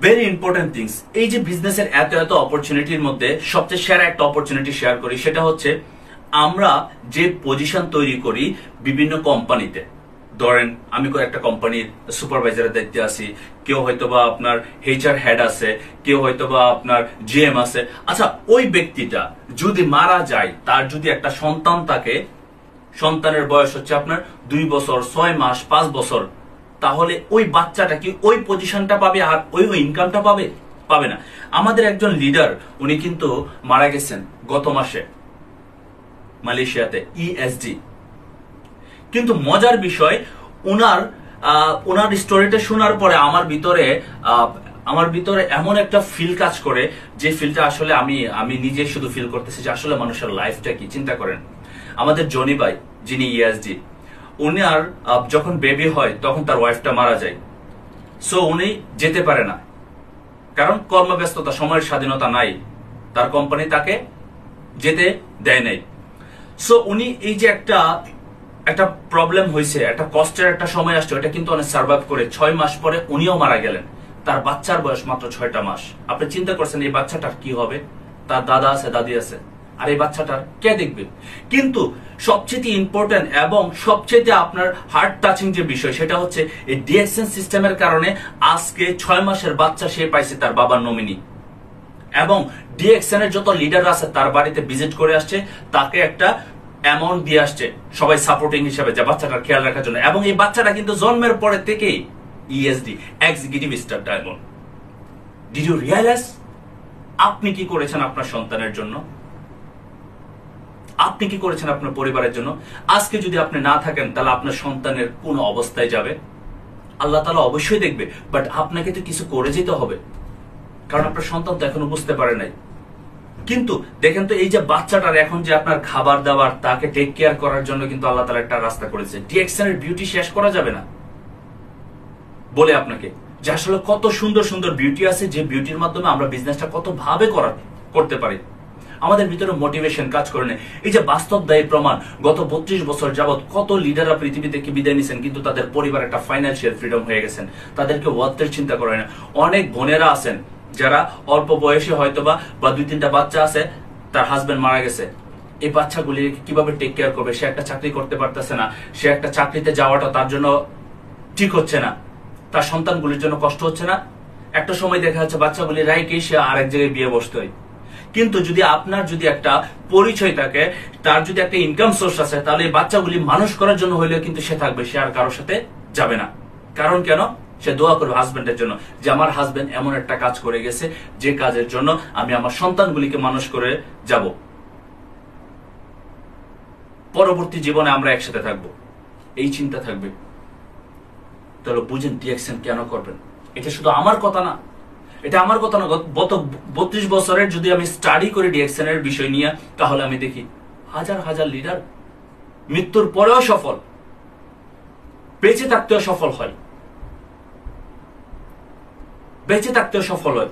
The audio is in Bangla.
Very important things. এই যে বিজনেসের এত এত অপরচুনিটির মধ্যে সবচেয়ে সেরা একটা অপরচুনিটি শেয়ার করি, সেটা হচ্ছে আমরা যে পজিশন তৈরি করি বিভিন্ন কোম্পানিতে। ধরেন আমি একটা কোম্পানির সুপারভাইজারের দায়িত্বে আছি, কেউ হয়তোবা আপনার HR হেড আছে, কেউ হয়তোবা আপনার GM আছে। আচ্ছা, ওই ব্যক্তিটা যদি মারা যায়, তার যদি একটা সন্তান থাকে, সন্তানের বয়স হচ্ছে আপনার 2 বছর, 6 মাস, 5 বছর, তাহলে ওই বাচ্চাটা কি ওই পজিশনটা পাবে আর ওই ইনকামটা পাবে? পাবে না। আমাদের একজন লিডার, উনি কিন্তু মারা গেছেন গত মাসে মালয়েশিয়াতে, ESG। কিন্তু মজার বিষয়, ওনার স্টোরিটা শোনার পরে আমার ভিতরে এমন একটা ফিল কাজ করে, যে ফিলটা আসলে আমি নিজে শুধু ফিল করতেছি যে আসলে মানুষের লাইফটা কি। চিন্তা করেন, আমাদের জনি ভাই যিনি ESG, উনার যখন বেবি হয় তখন তার ওয়াইফটা মারা যায়। সো উনি যেতে পারে না, কারণ কর্মব্যস্ততা, সময়ের স্বাধীনতা নাই, তার কোম্পানি তাকে যেতে দেয় নাই। সো উনি এই যে একটা প্রবলেম হয়েছে, একটা কষ্টের একটা সময় আসছে, এটা কিন্তু অনেক সার্ভাইভ করে 6 মাস পরে উনিও মারা গেলেন। তার বাচ্চার বয়স মাত্র 6টা মাস। আপনি চিন্তা করছেন এই বাচ্চাটার কি হবে? তার দাদা আছে, দাদি আছে, আর এই বাচ্চাটার কে দেখবে? কিন্তু সবচেয়ে ইম্পর্টেন্ট এবং সবচেয়ে আপনার হার্ট টাচিং যে বিষয়, সেটা হচ্ছে এই ডিএক্সএন সিস্টেমের কারণে আজকে 6 মাসের বাচ্চা সে পাইছে তার বাবার নমিনি, এবং ডিএক্সএন এর যত লিডার আছে তার বাড়িতে ভিজিট করে আসছে, তাকে একটা অ্যামাউন্ট দিয়ে আসছে, সবাই সাপোর্টিং হিসেবে, যে বাচ্চাটার খেয়াল রাখার জন্য। এবং এই বাচ্চাটা কিন্তু জন্মের পরে থেকেই ESD, executive star diamond. Did you realise আপনি কি করেছেন আপনার সন্তানের জন্য? আপনি কি করেছেন আপনার পরিবারের জন্য? আজকে যদি আপনি না থাকেন, তাহলে আপনার সন্তানের কোন অবস্থায় যাবে? আল্লাহ তাআলা অবশ্যই দেখবে, বাট আপনাকে তো কিছু করে যেতে হবে, কারণ আপনার সন্তান তো এখনো বুঝতে পারে নাই। কিন্তু দেখেন তো, এই যে বাচ্চাটার এখন যে আপনার খাবার দাবার, তাকে টেক কেয়ার করার জন্য কিন্তু আল্লাহ তাআলা একটা রাস্তা করেছে। ডিএক্সএন এর বিউটি শেষ করা যাবে না বলে আপনাকে, যে আসলে কত সুন্দর সুন্দর বিউটি আছে, যে বিউটির মাধ্যমে আমরা বিজনেসটা কত ভাবে করতে পারি। আমাদের ভিতরে মোটিভেশন কাজ করে না। এই যে বাস্তব দায়ী প্রমাণ, গত 32 বছর যাবত কত লিডাররা পৃথিবী থেকে বিদায় নিয়েছেন, কিন্তু তাদের পরিবার একটা ফাইন্যান্সিয়াল ফ্রিডম হয়ে গেছেন, তাদেরকে ওয়ার্থের চিন্তা করে না। অনেক বোনেরা আছেন যারা অল্প বয়সে হয়তোবা বা 2-3টা বাচ্চা আছে, তার হাজবেন্ড মারা গেছে, এই বাচ্চাগুলি কিভাবে টেক কেয়ার করবে? সে একটা চাকরি করতে পারতেছে না, সে একটা চাকরিতে যাওয়াটা তার জন্য ঠিক হচ্ছে না, তার সন্তানগুলির জন্য কষ্ট হচ্ছে না। একটা সময় দেখা যাচ্ছে বাচ্চাগুলি রাইকে সে আরেক জায়গায় বিয়ে বসতে হয়। কিন্তু যদি আপনার যদি একটা পরিচয় থাকে, তার যদি একটা ইনকাম সোর্স আছে, তাহলে এই বাচ্চাগুলি মানুষ করার জন্য হইলেও কিন্তু সে থাকবে, সে আর কারোর সাথে যাবে না। কারণ কেন? সে দোয়া করবে হাজবেন্ডের জন্য, যে আমার হাজবেন্ড এমন একটা কাজ করে গেছে, যে কাজের জন্য আমি আমার সন্তানগুলিকে মানুষ করে যাব, পরবর্তী জীবনে আমরা একসাথে থাকব, এই চিন্তা থাকবে। তাহলে বুঝেন ডিএক্সএন কেন করবেন। এটা শুধু আমার কথা না, এটা আমার কথা না, গত 32 বছরের যদি আমি স্টাডি করি ডিএক্সএন এর বিষয় নিয়ে, তাহলে আমি দেখি হাজার হাজার লিডার মৃত্যুর পরেও সফল, বেঁচে থাকতেও সফল হয়, বেঁচে থাকতেও সফল হয়।